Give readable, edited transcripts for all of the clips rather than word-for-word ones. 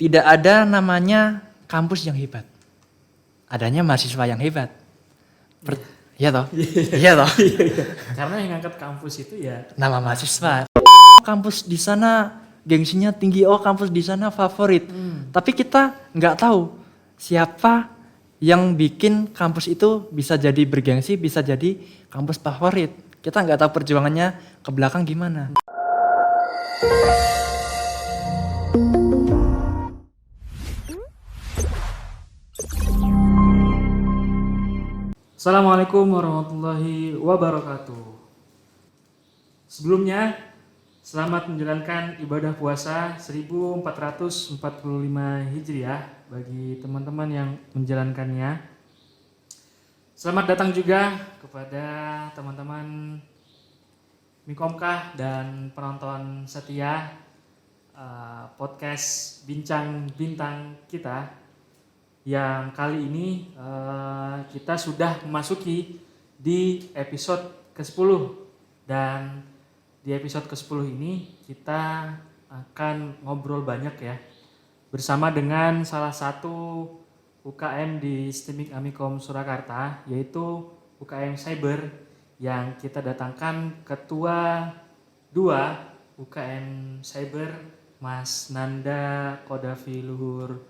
tidak ada namanya kampus yang hebat. Adanya mahasiswa yang hebat. Iya toh? Iya toh? Karena yang ngangkat kampus itu ya Nama mahasiswa. Kampus di sana gengsinya tinggi, kampus di sana favorit. Tapi kita nggak tahu siapa yang bikin kampus itu bisa jadi bergengsi, bisa jadi kampus favorit. Kita nggak tahu perjuangannya ke belakang gimana. Assalamualaikum warahmatullahi wabarakatuh. Sebelumnya, selamat menjalankan ibadah puasa 1445 Hijriah bagi teman-teman yang menjalankannya. Selamat datang juga kepada teman-teman Mikomkah dan penonton setia podcast Bincang Bintang kita. Yang kali ini kita sudah memasuki di episode ke-10 dan di episode ke-10 ini kita akan ngobrol banyak ya bersama dengan salah satu UKM di STIMIK Amikom Surakarta, yaitu UKM Cyber yang kita datangkan Ketua 2 UKM Cyber Mas Nanda Kodafi Luhur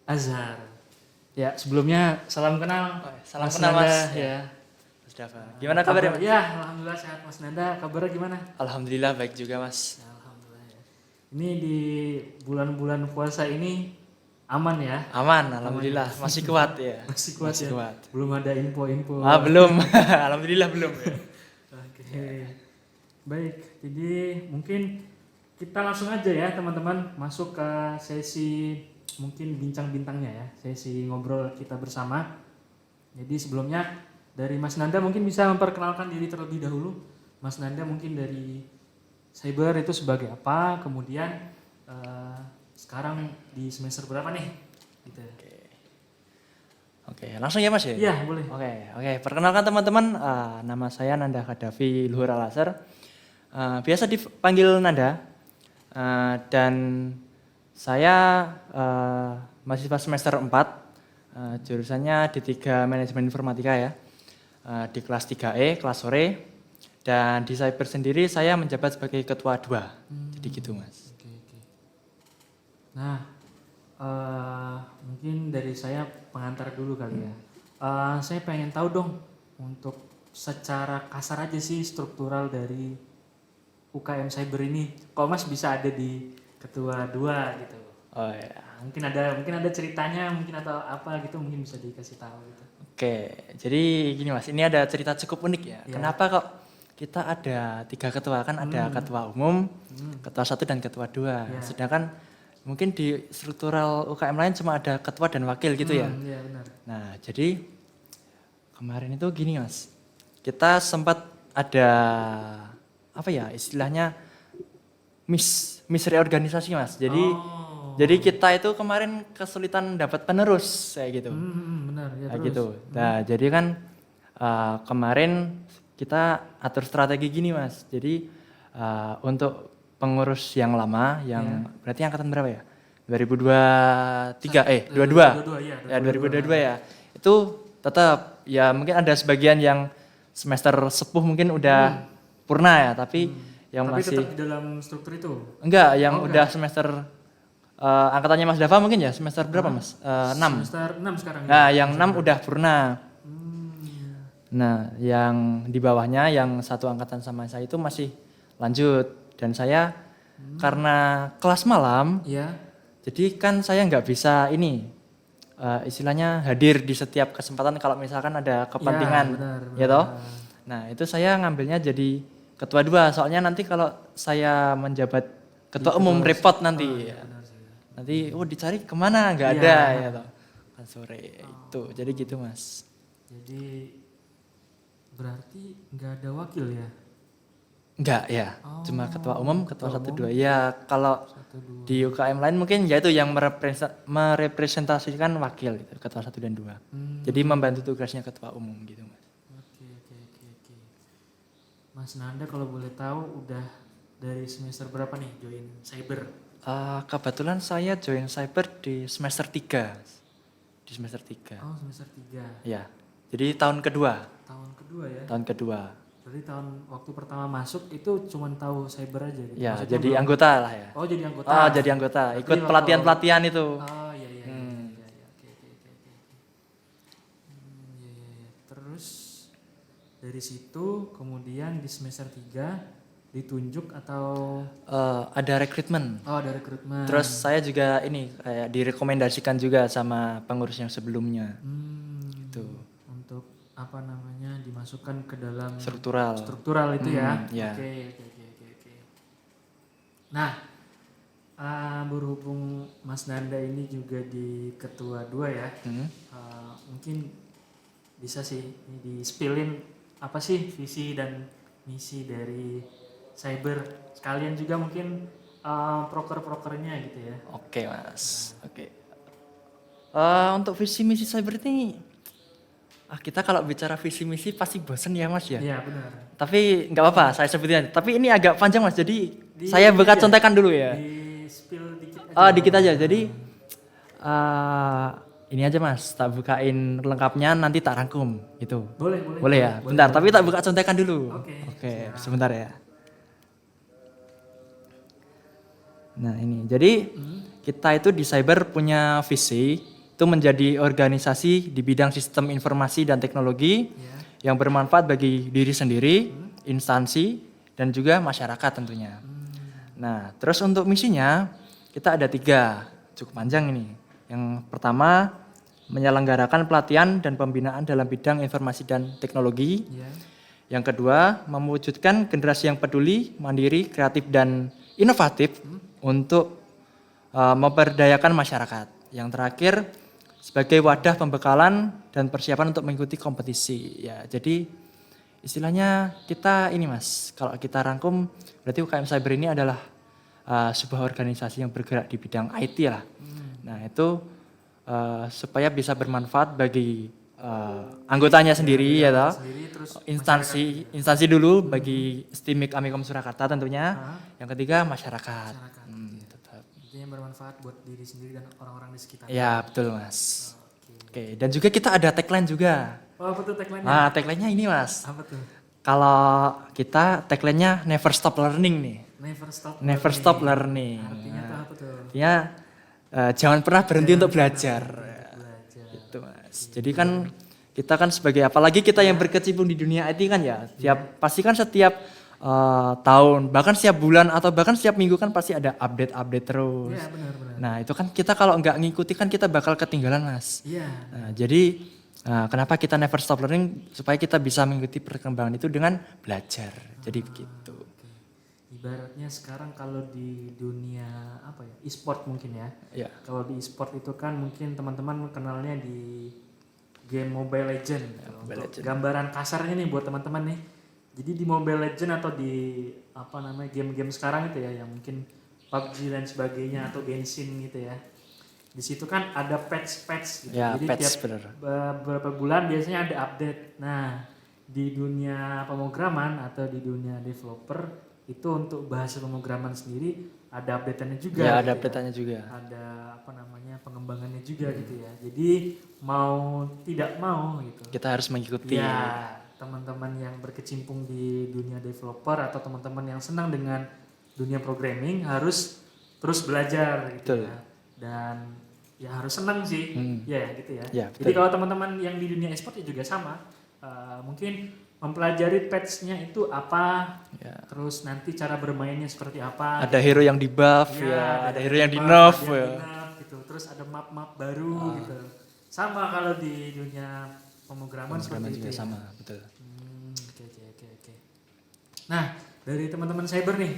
Azhar. Ya, sebelumnya salam kenal. Salam Mas kenal Nanda, Mas. ya. Mas Dava. Gimana kabarnya? Ya, alhamdulillah sehat Mas Nanda. Kabarnya gimana? Alhamdulillah baik juga Mas. Alhamdulillah ya. Ini di bulan-bulan puasa ini aman ya? Aman, alhamdulillah. Masih kuat ya. Masih kuat Masih ya. kuat. Belum ada info-info. Belum. Alhamdulillah belum ya. Oke. Baik, jadi mungkin kita langsung aja ya teman-teman masuk ke sesi mungkin bincang bintangnya ya, sesi ngobrol kita bersama. Jadi sebelumnya dari Mas Nanda mungkin bisa memperkenalkan diri terlebih dahulu. Mas Nanda mungkin dari Cyber itu sebagai apa, kemudian sekarang di semester berapa nih? Gitu. Oke, langsung ya Mas ya? Iya, boleh. Oke. Perkenalkan teman-teman, nama saya Nanda Kodafi Luhur Azhar. Biasa dipanggil Nanda. Dan saya mahasiswa semester 4, jurusannya D3 Manajemen Informatika ya, di kelas 3E, kelas sore. Dan di Cyber sendiri saya menjabat sebagai ketua 2, jadi gitu Mas. Oke. Nah, mungkin dari saya pengantar dulu kali ya. Saya pengen tahu dong, untuk secara kasar aja sih struktural dari UKM Cyber ini. Kok Mas bisa ada di ketua 2 gitu? Oh ya. Mungkin ada ceritanya, mungkin atau apa gitu, mungkin bisa dikasih tahu gitu. Oke, jadi gini Mas, ini ada cerita cukup unik ya. Ya. Kenapa kok kita ada 3 ketua, kan ada ketua umum, ketua 1 dan ketua 2. Ya. Sedangkan mungkin di struktural UKM lain cuma ada ketua dan wakil gitu ya. Iya benar. Nah, jadi kemarin itu gini Mas, kita sempat ada apa ya istilahnya misreorganisasi Mas. Jadi kita itu kemarin kesulitan dapat penerus kayak gitu. Benar ya. Kayak Terus. gitu. Nah, jadi kan kemarin kita atur strategi gini Mas. Jadi untuk pengurus yang lama, yang berarti angkatan berapa ya? 2023, 22. Ya 2022 ya. Itu tetap ya mungkin ada sebagian yang semester sepuh mungkin udah purna ya, tapi yang tapi masih tetap di dalam struktur itu. enggak, yang udah semester angkatannya Mas Dava mungkin ya semester berapa Mas? 6. Semester 6 sekarang. Nah, yang 6 udah purna. Nah, yang di bawahnya yang satu angkatan sama saya itu masih lanjut, dan saya karena kelas malam, Iya. jadi kan saya nggak bisa ini istilahnya hadir di setiap kesempatan kalau misalkan ada kepentingan, benar. ya toh. Nah, itu saya ngambilnya jadi ketua 2, soalnya nanti kalau saya menjabat ketua umum repot nanti. Ya. Benar sih. Nanti dicari kemana nggak ada ya toh. Kan sore itu, jadi gitu Mas. Jadi berarti nggak ada wakil ya? Enggak ya, cuma ketua umum, ketua 1 2. Ya kalau 1, 2. di UKM lain mungkin ya itu yang merepresentasikan wakil gitu, ketua 1 dan 2. Jadi membantu tugasnya ketua umum gitu Mas. Oke. Mas Nanda kalau boleh tahu udah dari semester berapa nih join Cyber? Kebetulan saya join cyber di semester 3. Di semester 3. Oh, semester 3. Ya. Jadi tahun kedua. Tahun kedua ya. Tahun kedua. Berarti waktu pertama masuk itu cuma tahu cyber aja gitu. Ya, Maksudnya jadi belum- anggota lah ya. Oh, jadi anggota. Jadi anggota. Berarti Ikut waktu- pelatihan-pelatihan itu. Oh, iya iya. Hmm. Iya iya. Oke oke oke oke. Iya iya iya. Terus dari situ kemudian di semester 3 ditunjuk atau Ada rekrutmen. ada rekrutmen. Terus saya juga ini kayak direkomendasikan juga sama pengurus yang sebelumnya. Gitu. Untuk apa namanya dimasukkan ke dalam Struktural. itu ya. Ya. Oke. Nah, berhubung Mas Nanda ini juga di ketua 2 ya. Mungkin bisa sih di spillin apa sih visi dan misi dari cyber, sekalian juga mungkin proker-prokernya gitu ya. Oke, Mas. Oke. Untuk visi misi cyber ini kita kalau bicara visi misi pasti bosen ya, Mas ya. Iya, benar. Tapi nggak apa-apa, saya sebutin aja. Tapi ini agak panjang, Mas. Jadi saya Di- buka iya. contekan dulu ya. Di spill dikit aja. Dikit aja. Jadi ini aja, Mas. Tak bukain lengkapnya nanti tak rangkum gitu. Boleh. Boleh ya? Bentar, tapi tak buka contekan dulu. Oke, Sebentar ya. Nah, ini. Jadi kita itu di cyber punya visi itu menjadi organisasi di bidang sistem informasi dan teknologi Ya. yang bermanfaat bagi diri sendiri, instansi, dan juga masyarakat tentunya. Nah, terus untuk misinya kita ada 3, cukup panjang ini. Yang pertama, menyelenggarakan pelatihan dan pembinaan dalam bidang informasi dan teknologi. Ya. Yang kedua, mewujudkan generasi yang peduli, mandiri, kreatif, dan inovatif untuk memberdayakan masyarakat. Yang terakhir, sebagai wadah pembekalan dan persiapan untuk mengikuti kompetisi. Ya, jadi istilahnya kita ini, Mas, kalau kita rangkum, berarti UKM Cyber ini adalah sebuah organisasi yang bergerak di bidang IT lah. Nah, itu supaya bisa bermanfaat bagi anggotanya sendiri ya toh. Sendiri, terus Instansi dulu bagi STIMIK Amikom Surakarta tentunya. Ah. Yang ketiga masyarakat. Tetap. intinya bermanfaat buat diri sendiri dan orang-orang di sekitar. Ya, betul, Mas. Oke, dan juga kita ada tagline juga. Oh, apa tuh tagline-nya? Nah, tagline-nya ini, Mas. Apa tuh? Kalau kita tagline-nya never stop learning nih. Never stop Learning. Artinya tuh apa tuh? Artinya jangan pernah berhenti untuk belajar. Belajar. Gitu, Mas. Jadi kan kita kan sebagai apalagi kita yang berkecimpung di dunia IT kan ya, pasti kan setiap tahun, bahkan setiap bulan atau bahkan setiap minggu kan pasti ada update terus. Iya, benar. Nah, itu kan kita kalau nggak ngikuti kan kita bakal ketinggalan, Mas. Iya. Nah, jadi kenapa kita never stop learning supaya kita bisa mengikuti perkembangan itu dengan belajar. Jadi begitu. Oke. Ibaratnya sekarang kalau di dunia apa ya? E-sport mungkin ya. Ya. Kalau di e-sport itu kan mungkin teman-teman kenalnya di game Mobile Legend. Mobile Untuk Legend. gambaran kasarnya nih buat teman-teman nih. Jadi di Mobile Legend atau di apa namanya game-game sekarang itu ya yang mungkin PUBG dan sebagainya atau Genshin gitu ya. Di situ kan ada patch gitu. Ya, Jadi patch, tiap bener. beberapa bulan biasanya ada update. Nah, di dunia pemrograman atau di dunia developer itu untuk bahasa pemrograman sendiri ada update-annya juga. Ya, gitu ada update-nya juga. Ada apa namanya pengembangannya juga gitu ya. Jadi mau tidak mau gitu. Kita harus mengikuti. Ya, teman-teman yang berkecimpung di dunia developer atau teman-teman yang senang dengan dunia programming harus terus belajar gitu Betul. ya. Dan ya harus senang sih. Ya gitu ya. Ya, Jadi betul. kalau teman-teman yang di dunia e-sport ya juga sama. Mungkin mempelajari patch-nya itu apa, Ya. terus nanti cara bermainnya seperti apa. Ada hero yang di buff Ya, ada hero yang di buff, nerf ada yang ya. di nerf gitu. Terus ada map-map baru gitu. Sama kalau di dunia pemrograman seperti Pemrograman itu juga ya. sama, betul. Oke. Nah, dari teman-teman cyber nih,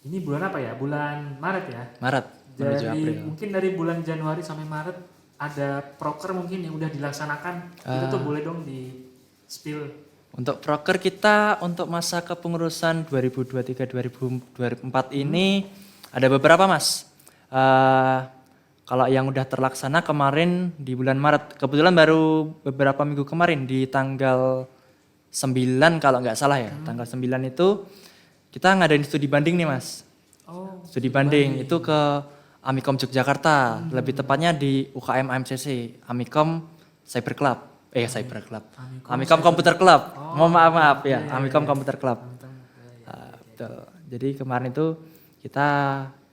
ini bulan apa ya? Bulan Maret ya. Maret menuju Dari April. mungkin dari bulan Januari sampai Maret ada proker mungkin yang udah dilaksanakan. Itu tuh boleh dong di spill. Untuk proker kita untuk masa kepengurusan 2023-2024 ini ada beberapa, Mas. Kalau yang udah terlaksana kemarin di bulan Maret, kebetulan baru beberapa minggu kemarin di tanggal 9 kalau nggak salah ya, tanggal 9 itu kita ngadain studi banding nih, Mas. Oh, Studi banding itu ke Amikom Yogyakarta, lebih tepatnya di UKM AMCC, Amikom Cyber Club. Cyber Club. Amikom Computer Club. Maaf ya, Amikom Computer Club. Betul. Jadi kemarin itu kita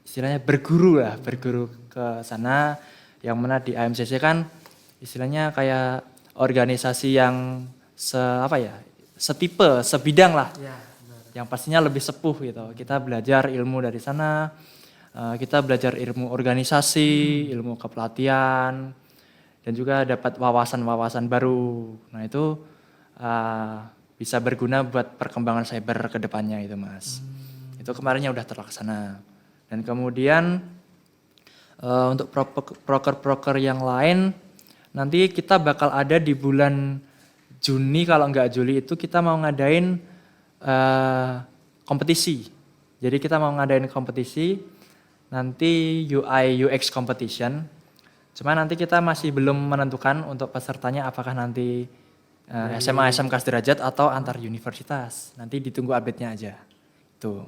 istilahnya berguru ke sana, yang mana di AMCC kan istilahnya kayak organisasi yang setipe, sebidang lah. Ya, benar. Yang pastinya lebih sepuh gitu. Kita belajar ilmu dari sana, kita belajar ilmu organisasi, ilmu kepelatihan, dan juga dapat wawasan-wawasan baru. Nah itu bisa berguna buat perkembangan cyber ke depannya itu Mas. Itu kemarinnya udah terlaksana. Dan kemudian untuk proker-proker yang lain, nanti kita bakal ada di bulan Juni kalau nggak Juli itu kita mau ngadain kompetisi. Jadi kita mau ngadain kompetisi nanti UI UX competition. Cuma nanti kita masih belum menentukan untuk pesertanya apakah nanti SMA SMK sederajat atau antar universitas. Nanti ditunggu update-nya aja. Tuh.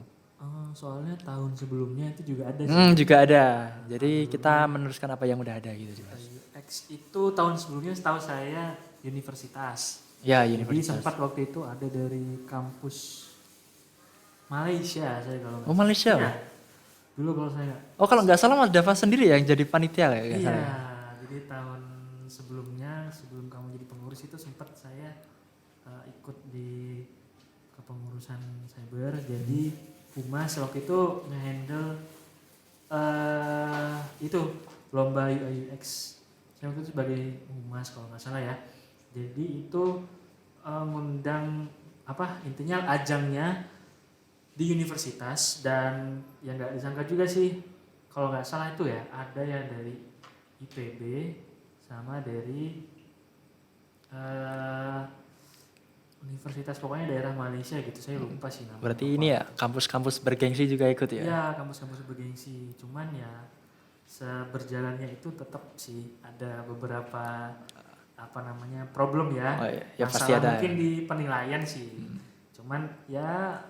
Oh, soalnya tahun sebelumnya itu juga ada sih. Juga ada. Jadi kita meneruskan apa yang udah ada gitu sih Mas. UX itu tahun sebelumnya setahu saya universitas. Ya, Jadi universitas. sempat waktu itu ada dari kampus Malaysia saya kalau nggak Oh, Malaysia. salah. Iya. Dulu kalau saya. Oh, kalau nggak salah Mas Dava sendiri yang jadi panitia kayak nggak Iya, salah ya? jadi tahun sebelumnya sebelum kamu jadi pengurus itu sempat saya ikut di kepengurusan cyber. Jadi Humas waktu itu nge-handle itu lomba UI UX. Saya waktu itu sebagai Humas kalau nggak salah ya. Jadi itu ngundang intinya ajangnya di universitas, dan yang nggak disangka juga sih kalau nggak salah itu ya ada yang dari IPB sama dari universitas pokoknya daerah Malaysia gitu, saya lupa sih namanya. Berarti ini ya kampus-kampus bergengsi juga ikut ya? Iya, kampus-kampus bergengsi. Cuman ya seberjalannya itu tetap sih ada beberapa problem ya. Oh, iya. Ya Masalah pasti ada. mungkin di penilaian sih. Cuman ya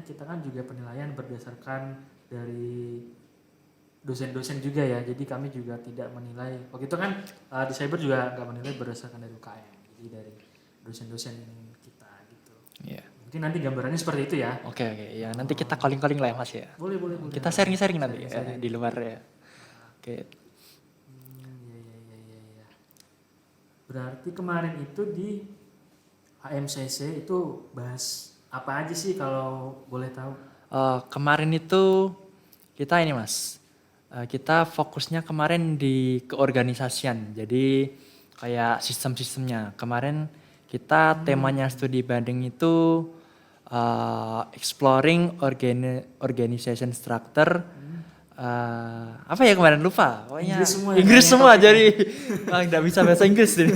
kita kan juga penilaian berdasarkan dari dosen-dosen juga ya. Jadi kami juga tidak menilai. Waktu itu kan di cyber juga nggak menilai berdasarkan dari UKM. Jadi dari dosen-dosen kita gitu. Iya. Mungkin nanti gambarannya seperti itu ya. Oke. Ya nanti kita calling-calling lah ya Mas ya. Boleh. Kita sharing-sharing nanti Sharing-sharing. di luar ya. Oke. Iya. Berarti kemarin itu di AMCC itu bahas apa aja sih kalau boleh tahu? Kemarin itu kita ini Mas, kita fokusnya kemarin di keorganisasian. Jadi kayak sistem-sistemnya. Kemarin kita temanya studi banding itu exploring organization structure. Apa ya kemarin lupa. Pokoknya Inggris semua jadi nggak bisa bahasa Inggris ini.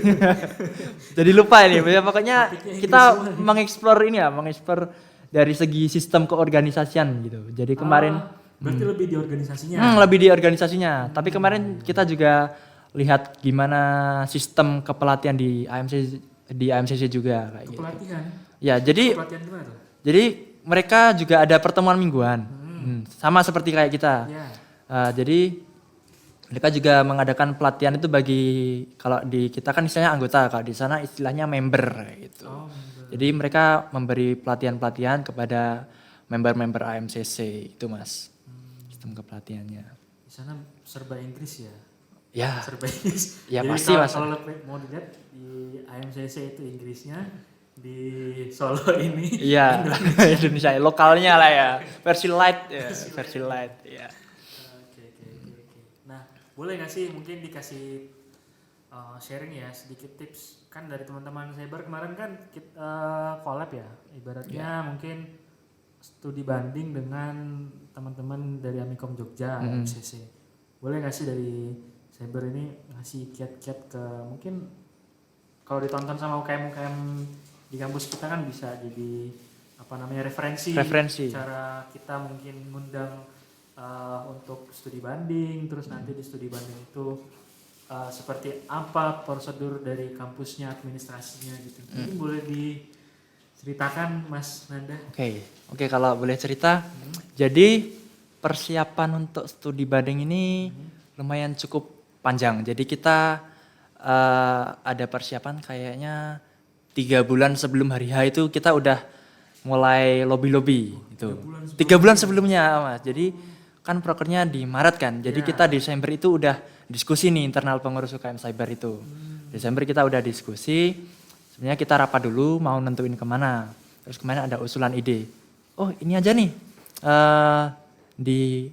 Jadi lupa ini. Ya, pokoknya kita mengeksplor ini ya, mengeksplor dari segi sistem keorganisasian gitu. Jadi kemarin berarti lebih di organisasinya. lebih di organisasinya. Tapi kemarin kita juga lihat gimana sistem kepelatihan di AMCC juga kayak gitu. Kepelatihan. Ya, jadi Kepelatihan gimana tuh? jadi mereka juga ada pertemuan mingguan. Sama seperti kayak kita. Ya. Jadi mereka juga mengadakan pelatihan itu bagi, kalau di kita kan istilahnya anggota, kalau di sana istilahnya member kayak gitu. Jadi mereka memberi pelatihan-pelatihan kepada member-member AMCC itu Mas. Sistem kepelatihannya. Di sana serba Inggris ya. Ya. Serba Inggris. Ya, Jadi pasti, Mas. kalau mau dilihat di AMCC itu Inggrisnya, di Solo ini Iya. Indonesia lokalnya lah ya. Versi light ya, versi light ya. Oke. Nah, boleh nggak sih mungkin dikasih sharing ya sedikit tips kan dari teman-teman cyber kemarin kan kita collab ya, ibaratnya mungkin studi banding dengan teman-teman dari Amikom Jogja MCC. Boleh nggak sih dari cyber ini ngasih kiat-kiat ke mungkin kalau ditonton sama UKM-UKM di kampus kita kan bisa jadi referensi cara kita mungkin ngundang untuk studi banding, terus nanti di studi banding itu seperti apa prosedur dari kampusnya, administrasinya gitu. Mungkin boleh diceritakan Mas Nanda. Oke, kalau boleh cerita. Jadi persiapan untuk studi banding ini lumayan cukup panjang. Jadi kita ada persiapan kayaknya 3 bulan sebelum hari H itu kita udah mulai lobby-lobby itu. 3 bulan sebelumnya Mas. Jadi kan prokernya di Maret kan. Jadi kita Desember itu udah diskusi nih internal pengurus UKM Cyber itu. Desember kita udah diskusi. Sebenarnya kita rapat dulu mau nentuin kemana. Terus kemarin ada usulan ide. Oh ini aja nih di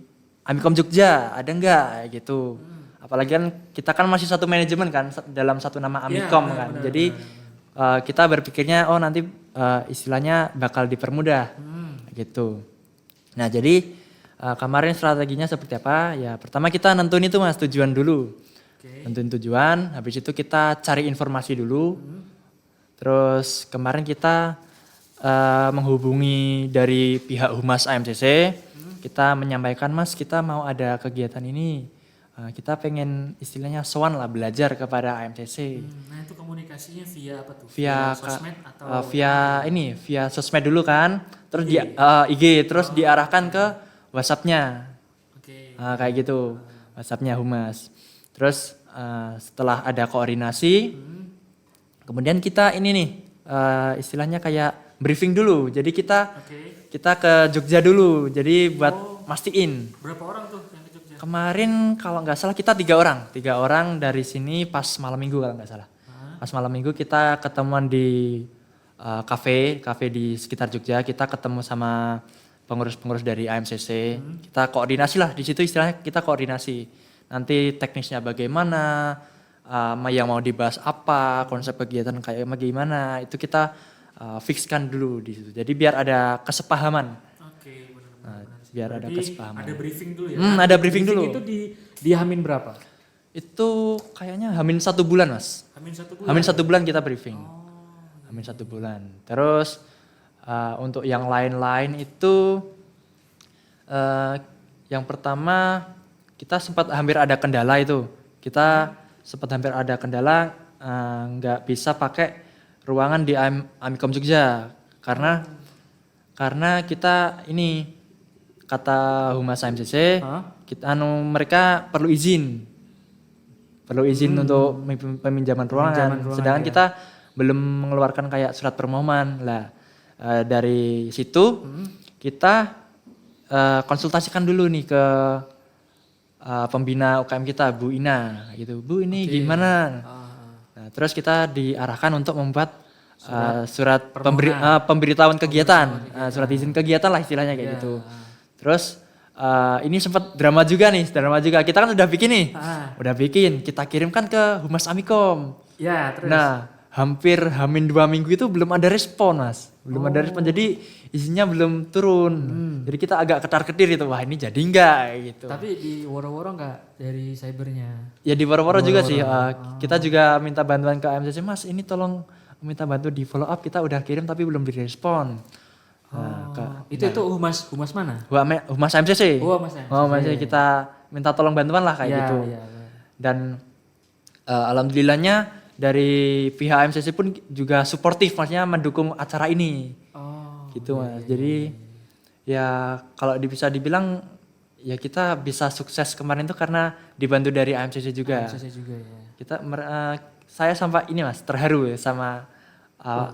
Amikom Jogja ada enggak gitu. Apalagi kan kita kan masih satu manajemen kan dalam satu nama Amikom kan. Jadi kita berpikirnya oh nanti istilahnya bakal dipermudah gitu. Nah jadi kemarin strateginya seperti apa? Ya pertama kita nentuin itu Mas tujuan dulu. Nentuin tujuan, habis itu kita cari informasi dulu. Terus kemarin kita menghubungi dari pihak Humas AMCC. Kita menyampaikan Mas kita mau ada kegiatan ini. Kita pengen istilahnya sowan lah belajar kepada AMCC. Nah itu komunikasinya via apa tuh? Via sosmed atau via sosmed dulu kan, terus di IG, terus diarahkan ke WhatsApp-nya. Kayak gitu, WhatsApp-nya Humas. Terus setelah ada koordinasi, kemudian kita ini nih istilahnya kayak briefing dulu. Jadi kita ke Jogja dulu. Jadi buat mastiin. Berapa orang tuh yang ke Jogja? Kemarin kalau nggak salah kita 3 orang. 3 orang dari sini pas malam minggu kalau nggak salah. Pas malam minggu kita ketemuan di kafe di sekitar Jogja. Kita ketemu sama pengurus-pengurus dari AMCC. Kita koordinasi lah di situ istilahnya kita koordinasi. Nanti teknisnya bagaimana, yang mau dibahas apa, konsep kegiatan kayak bagaimana, itu kita fixkan dulu di situ. Jadi biar ada kesepahaman. Benar. Biar ada kesepahaman. Ada briefing dulu ya? Ada briefing dulu. Itu di Hamin berapa? Itu kayaknya Hamin 1 bulan Mas. Hamin 1 bulan? Hamin 1 bulan kita briefing. Hamin 1 bulan. Terus untuk yang lain-lain itu yang pertama kita sempat hampir ada kendala itu. Kita sempat hampir ada kendala nggak bisa pakai ruangan di Amikom Jogja karena kita ini kata Humas AMCC mereka perlu izin untuk peminjaman ruangan. Sedangkan kita belum mengeluarkan kayak surat permohonan lah. Dari situ kita konsultasikan dulu nih ke pembina UKM kita Bu Ina gitu. Bu ini gimana? Nah, terus kita diarahkan untuk membuat surat pemberitahuan kegiatan, surat izin kegiatan lah istilahnya kayak gitu. Terus ini sempat drama juga. Kita kan udah bikin nih, kita kirimkan ke Humas Amikom. Ya, terus. Nah, hampir Hamin 2 minggu itu belum ada respon Mas, jadi isinya belum turun. Jadi kita agak ketar-ketir itu, wah ini jadi enggak gitu. Tapi di woro-woro enggak dari cybernya? Ya di woro-woro juga sih, kita juga minta bantuan ke AMCC, Mas ini tolong minta bantu di follow up, kita udah kirim tapi belum direspon. Itu humas mana? Humas AMCC. Humas AMCC. Kita minta tolong bantuan lah kayak gitu. Dan alhamdulillahnya dari pihak AMCC pun juga suportif, maksudnya mendukung acara ini. Gitu Mas. Jadi ya kalau bisa dibilang ya kita bisa sukses kemarin itu karena dibantu dari AMCC juga. AMCC juga ya. Saya sampai ini Mas terharu ya sama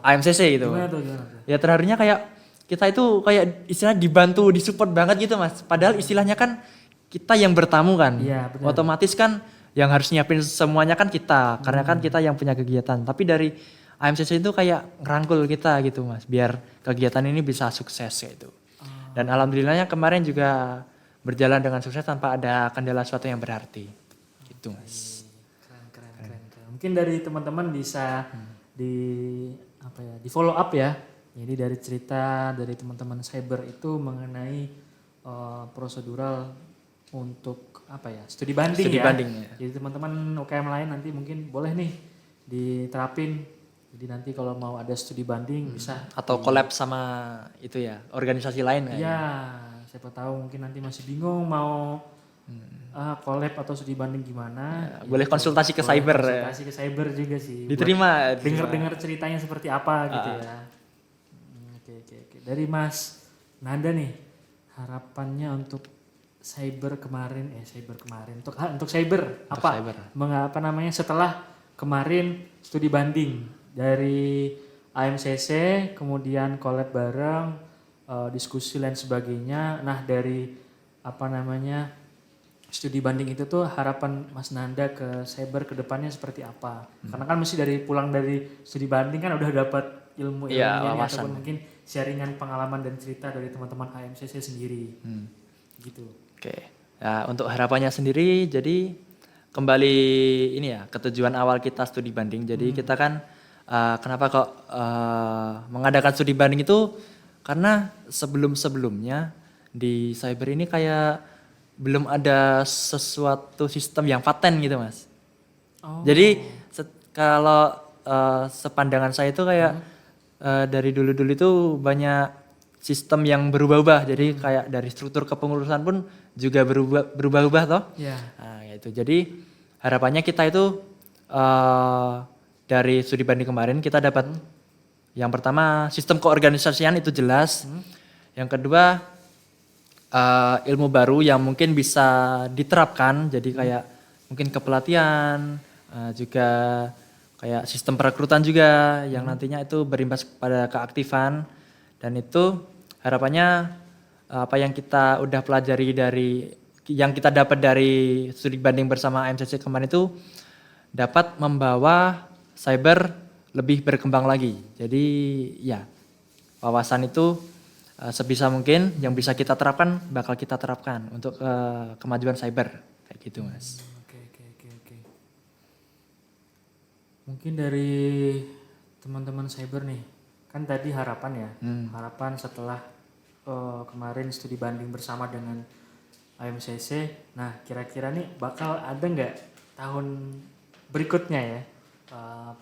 AMCC gitu. Gimana tuh? Ya terharunya kayak kita itu kayak istilahnya dibantu, disupport banget gitu Mas. Padahal istilahnya kan kita yang bertamu kan. Iya, benar. Otomatis kan yang harus nyiapin semuanya kan kita, karena kan kita yang punya kegiatan. Tapi dari AMCC itu kayak ngerangkul kita gitu Mas, biar kegiatan ini bisa sukses gitu. Dan alhamdulillahnya kemarin juga berjalan dengan sukses tanpa ada kendala suatu yang berarti. Gitu Mas. Keren. Mungkin dari teman-teman bisa di follow up ya. Jadi dari cerita dari teman-teman cyber itu mengenai prosedural untuk studi banding ya. Jadi teman-teman UKM lain nanti mungkin boleh nih diterapin. Jadi nanti kalau mau ada studi banding bisa. Atau collab sama itu ya, organisasi lain kayaknya. Iya, siapa tahu mungkin nanti masih bingung mau collab atau studi banding gimana. Ya, boleh konsultasi ke cyber. Konsultasi ke cyber juga sih. Diterima. Dengar ceritanya seperti apa gitu ya. Oke. Dari Mas Nanda nih, harapannya untuk cyber kemarin untuk cyber Untuk apa cyber. apa namanya setelah kemarin studi banding dari AMCC kemudian collab bareng diskusi lain sebagainya. Nah dari apa namanya studi banding itu tuh harapan Mas Nanda ke cyber kedepannya seperti apa? Karena kan mesti pulang dari studi banding kan udah dapat ilmu-ilmunya nih, wawasan. ataupun mungkin sharingan pengalaman dan cerita dari teman-teman AMCC sendiri. Gitu. Oke. Ya, untuk harapannya sendiri jadi kembali ini ya ke tujuan awal kita studi banding. Jadi kita kan kenapa kok mengadakan studi banding itu karena sebelum-sebelumnya di cyber ini kayak belum ada sesuatu sistem yang paten gitu Mas. Oh. Jadi kalau sepandangan saya itu kayak dari dulu-dulu itu banyak sistem yang berubah-ubah. Jadi kayak dari struktur kepengurusan pun juga berubah-ubah toh. Ya. Nah, itu. Jadi harapannya kita itu dari studi banding kemarin kita dapat yang pertama sistem keorganisasian itu jelas. Yang kedua ilmu baru yang mungkin bisa diterapkan. Jadi kayak mungkin kepelatihan, juga kayak sistem perekrutan juga yang nantinya itu berimbas pada keaktifan. Dan itu harapannya apa yang kita udah pelajari yang kita dapat dari studi banding bersama AMCC kemarin itu dapat membawa cyber lebih berkembang lagi. Jadi ya wawasan itu sebisa mungkin yang bisa kita terapkan bakal kita terapkan untuk kemajuan cyber kayak gitu Mas. Oke. Mungkin dari teman-teman cyber nih, kan tadi harapan ya, harapan setelah kemarin studi banding bersama dengan AMCC. Nah kira-kira nih bakal ada nggak tahun berikutnya ya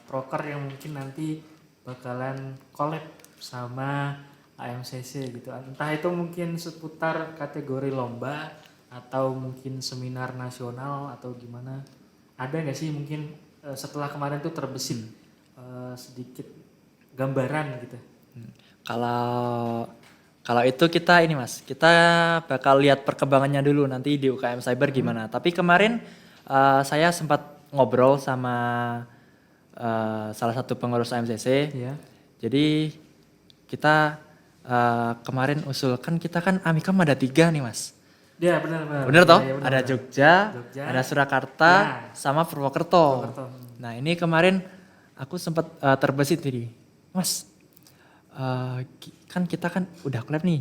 proker yang mungkin nanti bakalan collab sama AMCC gitu. Entah itu mungkin seputar kategori lomba atau mungkin seminar nasional atau gimana. Ada nggak sih mungkin setelah kemarin tuh terbesit sedikit gambaran gitu. Kalau itu kita ini Mas, kita bakal lihat perkembangannya dulu nanti di UKM Cyber gimana. Tapi kemarin saya sempat ngobrol sama salah satu pengurus AMCC. Iya. Jadi kita kemarin usulkan kita kan Amikom ada 3 nih Mas. Ya benar. Bener toh? Ya, Ada Jogja, ada Surakarta, Ya. sama Purwokerto. Purwokerto. Nah ini kemarin aku sempat terbesit jadi, Mas, kan kita kan udah collab nih,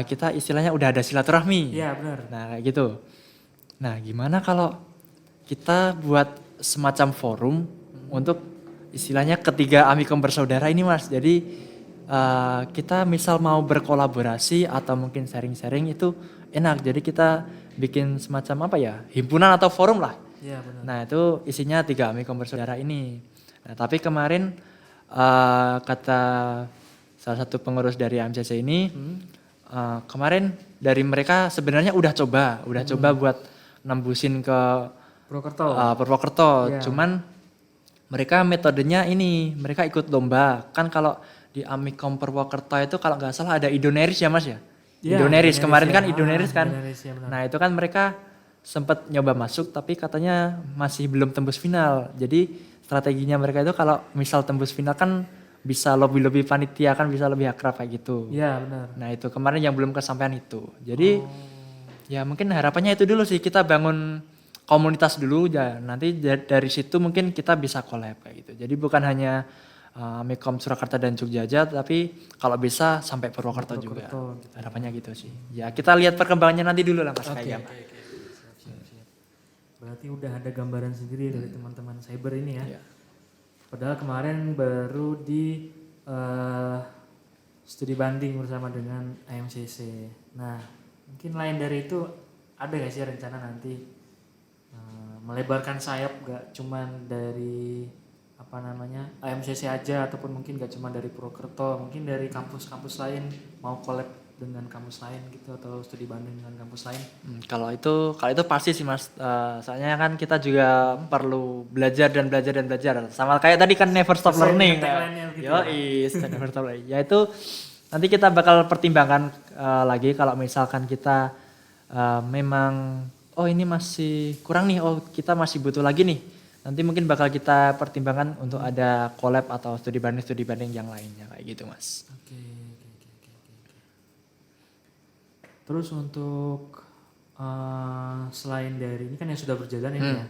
kita istilahnya udah ada silaturahmi. Iya benar. Nah kayak gitu. Nah gimana kalau kita buat semacam forum untuk istilahnya ketiga Amikom bersaudara ini Mas. Jadi kita misal mau berkolaborasi atau mungkin sharing-sharing itu enak. Jadi kita bikin semacam apa ya, himpunan atau forum lah. Iya benar. Nah itu isinya 3 Amikom bersaudara ini. Nah tapi kemarin kata salah satu pengurus dari AMCC ini, kemarin dari mereka sebenarnya udah coba buat nembusin ke Purwokerto. Yeah. Cuman mereka metodenya ini, mereka ikut lomba. Kan kalau di Amikom Purwokerto itu kalau nggak salah ada Idoneris ya Mas ya? Yeah, Idoneris, kemarin ya. kan Idoneris kan. Idoneris, ya, benar. Nah itu kan mereka sempat nyoba masuk tapi katanya masih belum tembus final. Jadi strateginya mereka itu kalau misal tembus final kan bisa lobby-lobby panitia, kan bisa lebih akrab kayak gitu. Iya benar. Nah itu kemarin yang belum kesampaian itu. Jadi ya mungkin harapannya itu dulu sih, kita bangun komunitas dulu ya. Nanti dari situ mungkin kita bisa collab kayak gitu. Jadi bukan hanya Amikom Surakarta dan Jogja aja, tapi kalau bisa sampai Purwokerto juga. Harapannya gitu sih. Ya kita lihat perkembangannya nanti dulu lah Mas kayak apa. Siap. Berarti udah ada gambaran sendiri dari teman-teman cyber ini ya. Iya. Padahal kemarin baru di studi banding bersama dengan AMCC. Nah, mungkin lain dari itu ada gak sih rencana nanti melebarkan sayap gak cuman dari AMCC aja, ataupun mungkin gak cuma dari Purwokerto, mungkin dari kampus-kampus lain mau collab dengan kampus lain gitu, atau studi banding dengan kampus lain? Kalau itu pasti sih Mas. Soalnya kan kita juga perlu belajar. Sama kayak tadi kan never stop learning. Never stop learning. Ya itu nanti kita bakal pertimbangkan lagi kalau misalkan kita memang ini masih kurang nih, kita masih butuh lagi nih. Nanti mungkin bakal kita pertimbangkan untuk ada collab atau studi banding yang lainnya kayak gitu Mas. Oke. Terus untuk selain dari ini kan yang sudah berjalan ini ya,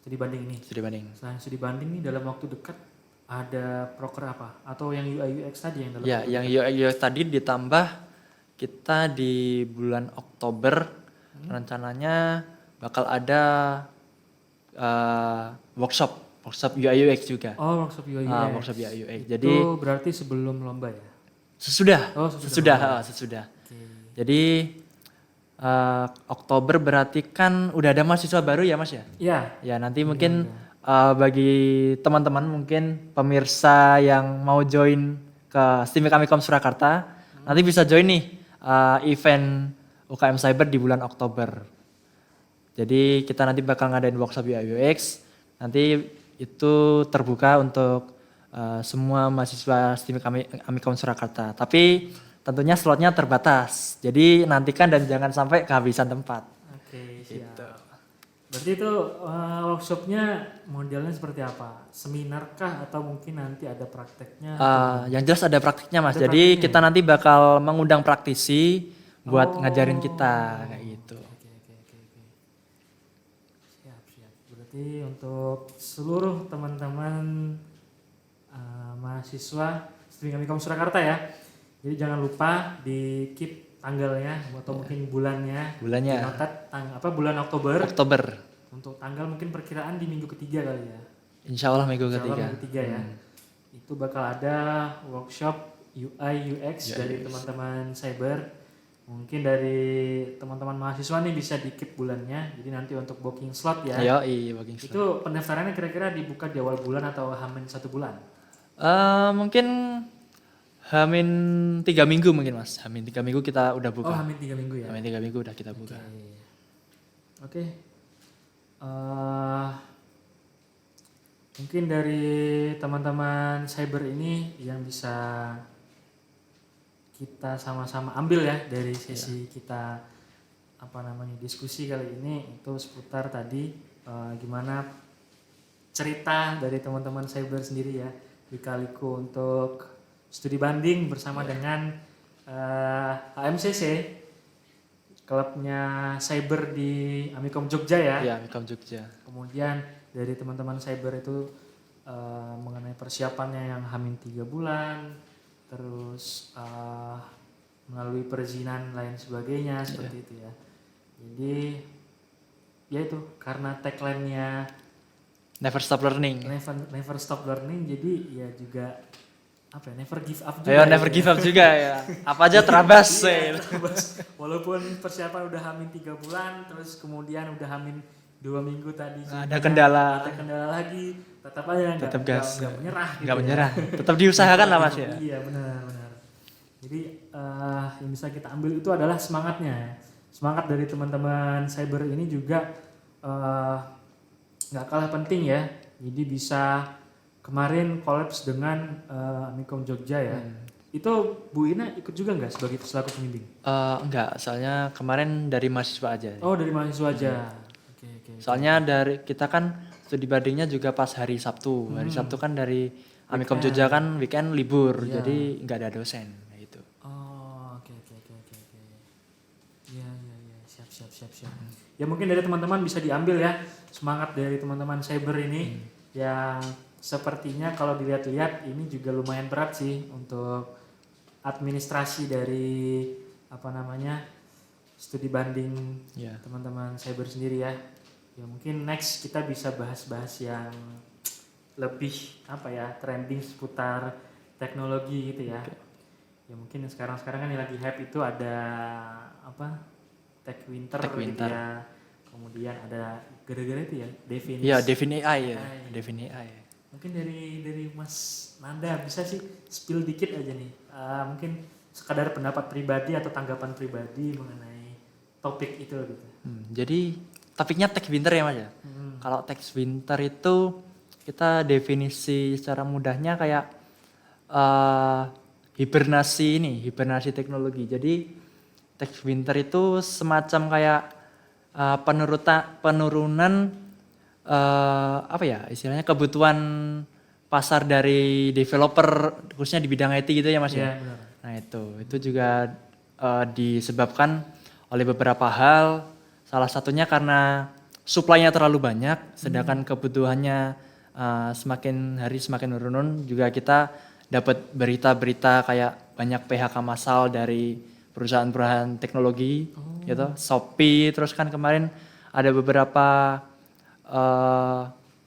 studi banding ini. Studi banding. Selain studi banding nih dalam waktu dekat ada proker apa? Atau yang UI UX tadi yang dalam Ya, waktu yang dekat? UI UX tadi ditambah kita di bulan Oktober rencananya bakal ada workshop UI UX juga. Oh, workshop UI UX. Workshop UI UX. Itu Jadi berarti sebelum lomba ya? sesudah. Oh, sesudah. Sesudah. Oke. Jadi Oktober berarti kan udah ada mahasiswa baru ya Mas ya? Iya. Ya nanti mungkin bagi teman-teman mungkin pemirsa yang mau join ke STIMIK Amikom Surakarta nanti bisa join nih event UKM Cyber di bulan Oktober. Jadi kita nanti bakal ngadain workshop UI UX. Nanti itu terbuka untuk semua mahasiswa STIMIK Amikom Surakarta. Tapi tentunya slotnya terbatas. Jadi nantikan dan jangan sampai kehabisan tempat. Oke, siap. Gitu. Berarti itu workshopnya modelnya seperti apa? Seminar kah atau mungkin nanti ada prakteknya? Yang jelas ada praktiknya Mas. Ada Jadi praktiknya kita nanti bakal mengundang praktisi buat ngajarin kita kayak gitu. Oke. Siap. Berarti untuk seluruh teman-teman mahasiswa STIMIK Amikom Surakarta ya. Jadi jangan lupa di keep tanggalnya atau mungkin bulannya. Dinotat bulan Oktober. Untuk tanggal mungkin perkiraan di minggu ketiga kali ya. Insya Allah minggu Insya Allah ketiga. minggu ketiga ya. Itu bakal ada workshop UI UX dari teman-teman cyber. Mungkin dari teman-teman mahasiswa nih bisa di keep bulannya. Jadi nanti untuk booking slot ya. Booking slot. Itu pendaftarannya kira-kira dibuka di awal bulan atau hamin 1 bulan? Mungkin hamin 3 minggu mungkin Mas. Hamin 3 minggu kita udah buka. Oh, hamin 3 minggu ya. Hamin 3 minggu udah kita buka. Oke. Mungkin dari teman-teman cyber ini yang bisa kita sama-sama ambil ya dari sesi kita diskusi kali ini itu seputar tadi gimana cerita dari teman-teman cyber sendiri ya Lika-Liku untuk studi banding bersama dengan HMCC, klubnya cyber di Amikom Jogja ya. Iya, Amikom Jogja. Kemudian dari teman-teman cyber itu mengenai persiapannya yang hamin 3 bulan, terus melalui perizinan lain sebagainya seperti itu ya. Jadi ya itu karena tagline-nya Never stop learning. Never stop learning, jadi ya juga never give up juga. Ayo never give up juga ya. Apa aja terabas. Walaupun persiapan udah hamin 3 bulan, terus kemudian udah hamin 2 minggu tadi. Ada kendala lagi, tetap aja tetap gas. Nggak menyerah. Nggak menyerah. Tetap diusahakan lah Mas ya. Iya benar. Jadi yang bisa kita ambil itu adalah semangatnya. Semangat dari teman-teman cyber ini juga nggak kalah penting ya. Jadi bisa kemarin kolaps dengan Amikom Jogja ya. Itu Bu Ina ikut juga nggak sebagai selaku pembimbing? Enggak, soalnya kemarin dari mahasiswa aja. Oh, dari mahasiswa aja. Oke. Soalnya dari kita kan studi bandingnya juga pas hari Sabtu. Hari Sabtu kan dari Amikom Jogja kan weekend libur, jadi nggak ada dosen gitu. Oh, oke. Iya. Siap. Ya mungkin dari teman-teman bisa diambil ya semangat dari teman-teman cyber ini yang sepertinya kalau dilihat-lihat ini juga lumayan berat sih untuk administrasi dari studi banding teman-teman cyber sendiri ya. Ya mungkin next kita bisa bahas-bahas yang lebih trending seputar teknologi gitu ya. Ya mungkin sekarang kan yang lagi hype itu ada Tech Winter. Gitu ya. Kemudian ada gara-gara itu ya Devin. Iya, Devin AI ya. Devin AI. Mungkin dari Mas Nanda bisa sih spill dikit aja nih. Mungkin sekadar pendapat pribadi atau tanggapan pribadi mengenai topik itu gitu. Jadi topiknya Tech Winter ya Mas ya. Kalau Tech Winter itu kita definisi secara mudahnya kayak hibernasi teknologi. Jadi Techwinter itu semacam kayak penurunan apa ya istilahnya kebutuhan pasar dari developer khususnya di bidang IT gitu ya Mas ya. Iya, benar. Nah itu juga disebabkan oleh beberapa hal. Salah satunya karena supply-nya terlalu banyak, sedangkan kebutuhannya semakin hari semakin menurun. Juga kita dapat berita-berita kayak banyak PHK massal dari perusahaan-perusahaan teknologi, gitu. Shopee, terus kan kemarin ada beberapa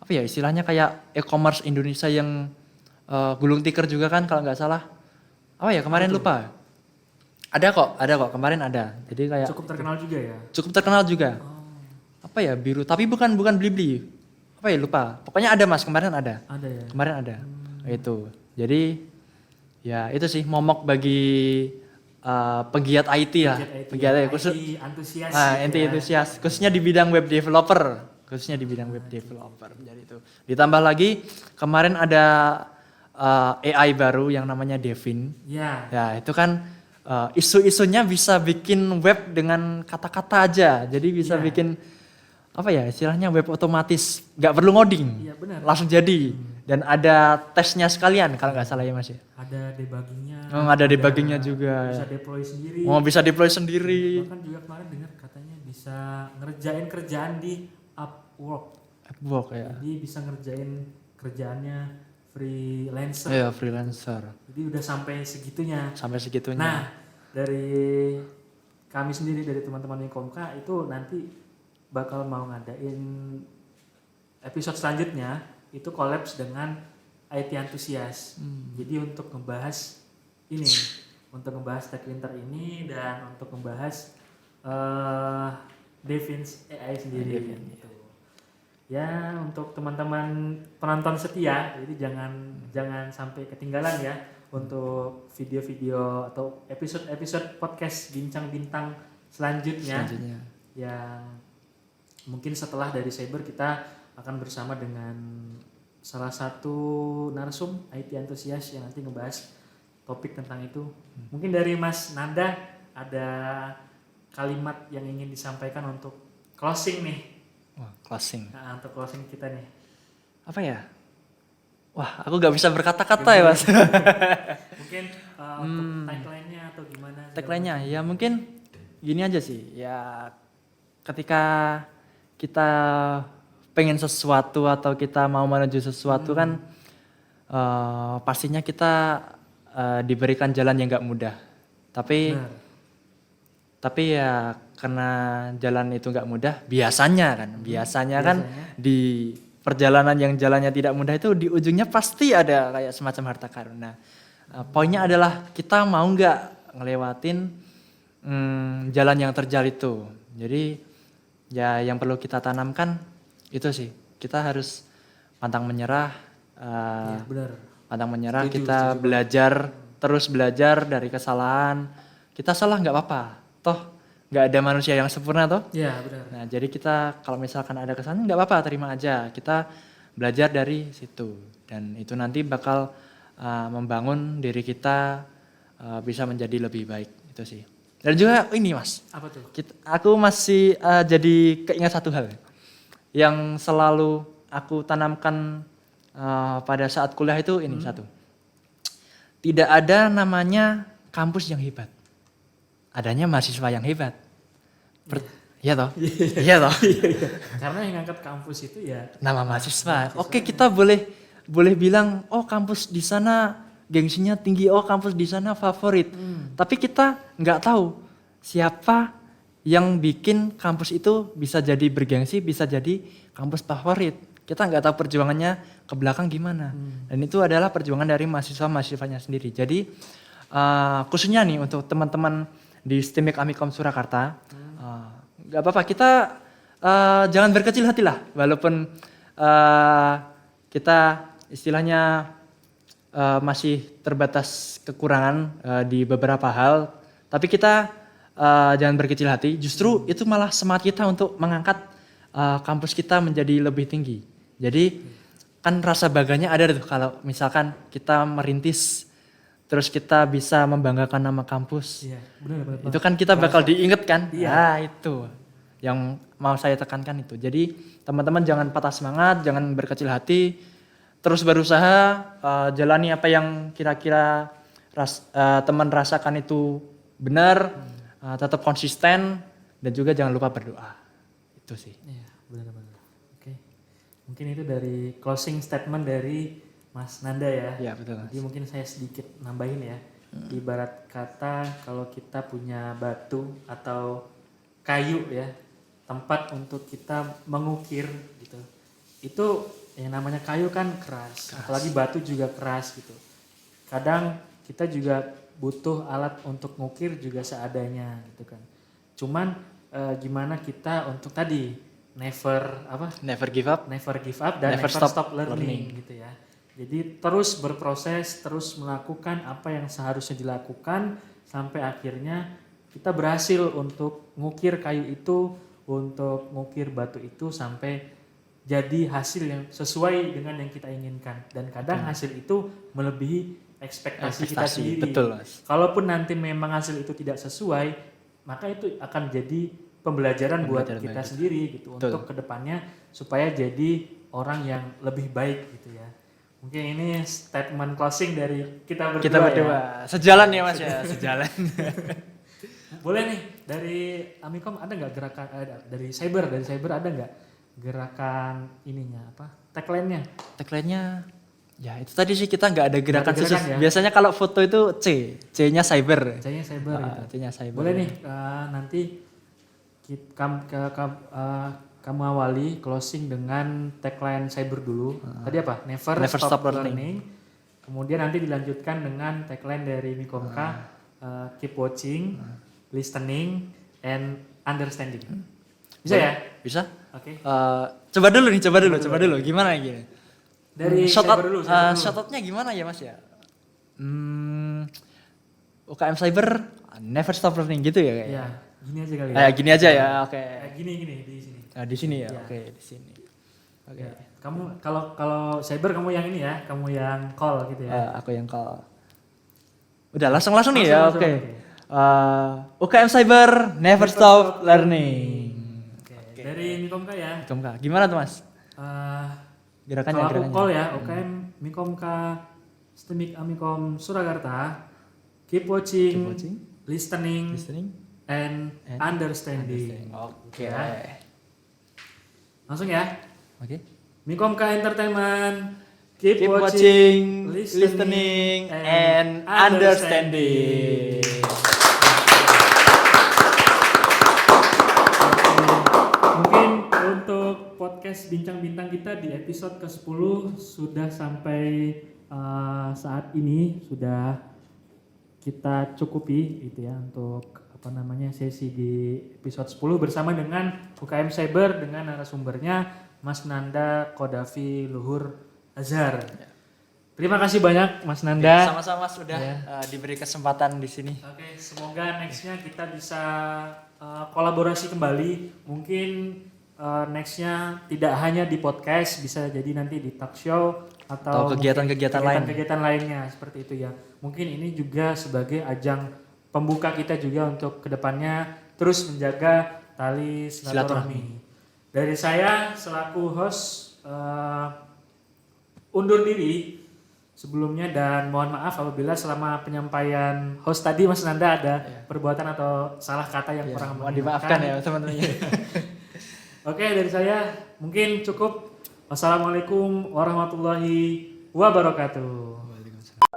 apa ya istilahnya kayak e-commerce Indonesia yang gulung tikar juga kan kalau nggak salah. Apa ya kemarin lupa. Ada kok kemarin ada. Jadi kayak Cukup terkenal juga ya. cukup terkenal juga. Apa ya biru tapi bukan Blibli. Apa ya lupa. Pokoknya ada Mas kemarin ada. Ada ya. Kemarin ada. Itu. Jadi ya itu sih momok bagi pegiat IT ya. Pegiat IT khusus antusias. antusias khususnya di bidang web developer. Jadi itu. Ditambah lagi kemarin ada AI baru yang namanya Devin. Ya. Ya, itu kan isu-isunya bisa bikin web dengan kata-kata aja. Jadi bisa bikin apa ya istilahnya web otomatis, nggak perlu ngoding. Iya benar. Langsung jadi. Dan ada tesnya sekalian kalau nggak salah ya Mas ya. Ada debuggingnya. Ada debuggingnya juga. Bisa deploy sendiri. Bisa deploy sendiri. Bahkan juga kemarin dengar katanya bisa ngerjain kerjaan di Upwork. Upwork ya. Jadi bisa ngerjain kerjaannya freelancer. Iya, freelancer. Jadi udah sampai segitunya. Sampai segitunya. Nah, dari kami sendiri dari teman-teman Komka itu nanti bakal mau ngadain episode selanjutnya itu kolaps dengan IT antusias. Jadi untuk ngebahas ini, untuk ngebahas Techwinter ini dan untuk ngebahas Devin's AI sendiri. Gitu. Ya untuk teman-teman penonton setia, jadi jangan sampai ketinggalan ya untuk video-video atau episode podcast Bincang Bintang selanjutnya. Yang mungkin setelah dari Cyber kita akan bersama dengan salah satu narsum IT antusias yang nanti ngebahas topik tentang itu. Mungkin dari Mas Nanda ada kalimat yang ingin disampaikan untuk closing nih. Wah, closing. Nah, untuk closing kita nih. Apa ya? Wah, aku nggak bisa berkata-kata ya Mas. Mungkin untuk tagline-nya atau gimana? Tagline-nya ya mungkin gini aja sih. Ya ketika kita pengen sesuatu atau kita mau menuju sesuatu kan pastinya kita diberikan jalan yang nggak mudah. Tapi ya karena jalan itu nggak mudah, biasanya kan di perjalanan yang jalannya tidak mudah itu di ujungnya pasti ada kayak semacam harta karun. Nah, poinnya adalah kita mau nggak ngelewatin jalan yang terjal itu. Jadi ya yang perlu kita tanamkan itu sih, kita harus pantang menyerah. Pantang menyerah, kita belajar, terus belajar dari kesalahan. Kita salah nggak apa-apa. Toh nggak ada manusia yang sempurna toh. Iya benar. Nah jadi kita kalau misalkan ada kesalahan nggak apa-apa, terima aja. Kita belajar dari situ dan itu nanti bakal membangun diri kita bisa menjadi lebih baik itu sih. Dan juga ini Mas. Apa tuh? Aku masih jadi keingat satu hal yang selalu aku tanamkan pada saat kuliah itu ini satu. Tidak ada namanya kampus yang hebat. Adanya mahasiswa yang hebat. Iya toh? Iya toh? Karena yang ngangkat kampus itu ya nama mahasiswa. Oke, kita boleh bilang oh kampus di sana gengsinya tinggi, oh kampus di sana favorit. Tapi kita nggak tahu siapa yang bikin kampus itu bisa jadi bergengsi, bisa jadi kampus favorit. Kita nggak tahu perjuangannya ke belakang gimana. Dan itu adalah perjuangan dari mahasiswanya sendiri. Jadi khususnya nih untuk teman-teman di STIMIK Amikom Surakarta, nggak apa-apa kita jangan berkecil hati lah, walaupun kita istilahnya masih terbatas kekurangan di beberapa hal, tapi kita jangan berkecil hati. Justru itu malah semangat kita untuk mengangkat kampus kita menjadi lebih tinggi. Jadi kan rasa bangganya ada tuh kalau misalkan kita merintis terus kita bisa membanggakan nama kampus. Iya, benar. Itu kan kita bakal diinget kan? Iya. Nah, itu yang mau saya tekankan itu. Jadi teman-teman jangan patah semangat, jangan berkecil hati, terus berusaha jalani apa yang kira-kira teman rasakan itu benar, tetap konsisten dan juga jangan lupa berdoa. Itu sih. Iya, benar. Oke. Mungkin itu dari closing statement dari Mas Nanda ya. Iya, betul. Jadi mungkin saya sedikit nambahin ya. Ibarat kata kalau kita punya batu atau kayu ya, tempat untuk kita mengukir gitu. Itu yang namanya kayu kan keras. Apalagi batu juga keras gitu. Kadang kita juga butuh alat untuk ngukir juga seadanya gitu kan. Cuman gimana kita untuk tadi never Never give up dan never stop learning learning. gitu ya. Jadi terus berproses, terus melakukan apa yang seharusnya dilakukan sampai akhirnya kita berhasil untuk ngukir kayu itu, untuk ngukir batu itu sampai jadi hasil yang sesuai dengan yang kita inginkan. Dan kadang hasil itu melebihi ekspektasi kita sendiri. Betul, Mas. Kalaupun nanti memang hasil itu tidak sesuai, maka itu akan jadi pembelajaran buat kita sendiri gitu. Betul. Untuk kedepannya supaya jadi orang yang lebih baik gitu ya. Mungkin ini statement closing dari kita berdua. Ya. Sejalan ya Mas ya, sejalan. Boleh nih dari Amikom ada nggak gerakan dari cyber ada nggak gerakan ininya tagline-nya? Tagline-nya ya itu tadi sih kita nggak ada gerakan Nggak ada khusus. gerakan, ya? Biasanya kalau foto itu C-nya cyber. C-nya cyber gitu. C-nya cyber. Boleh nih nanti kamu awali closing dengan tagline cyber dulu. Tadi apa? Never stop learning. Kemudian nanti dilanjutkan dengan tagline dari Mikomka, keep watching, listening, and understanding. Bisa ya? Bisa. Oke. Coba dulu. Gimana gini? Dari cyber dulu. Shoutoutnya gimana ya Mas ya? UKM Cyber never stop learning gitu ya kayaknya. Iya, gini aja kali ya. Gini aja ya, oke. Gini di sini. Di sini ya, Iya. oke di sini. Oke. Ya. Kamu kalau cyber kamu yang ini ya, kamu yang call gitu ya. Aku yang call. Udah langsung nih ya, Langsung, oke. oke. UKM Cyber never stop learning. Oke. Dari Mikomka ya. Mikomka, gimana tuh Mas? Gerakannya. Kalau aku call ya, UKM Mikomka STEMIK Amikom Surakarta, keep watching, listening, and understanding. Oke. Langsung ya. Oke. Mikomka Entertainment, keep Keep watching, listening, and understanding. Mungkin untuk podcast Bincang Bintang kita di episode ke-10 sudah sampai saat ini sudah kita cukupi gitu ya untuk sesi di episode 10 bersama dengan UKM Cyber dengan narasumbernya Mas Nanda Qadhafi Luhur Azhar. Terima kasih banyak Mas Nanda. Sama-sama sudah diberi kesempatan di sini. Oke, semoga nextnya kita bisa kolaborasi kembali. Mungkin nextnya tidak hanya di podcast, bisa jadi nanti di talk show atau kegiatan lainnya seperti itu ya. Mungkin ini juga sebagai ajang pembuka kita juga untuk kedepannya terus menjaga tali silaturahmi. Dari saya selaku host undur diri sebelumnya dan mohon maaf apabila selama penyampaian host tadi Mas Nanda ada perbuatan atau salah kata yang kurang mohon dimaafkan ya teman-teman. Oke, dari saya mungkin cukup. Wassalamualaikum warahmatullahi wabarakatuh. Waalaikumsalam.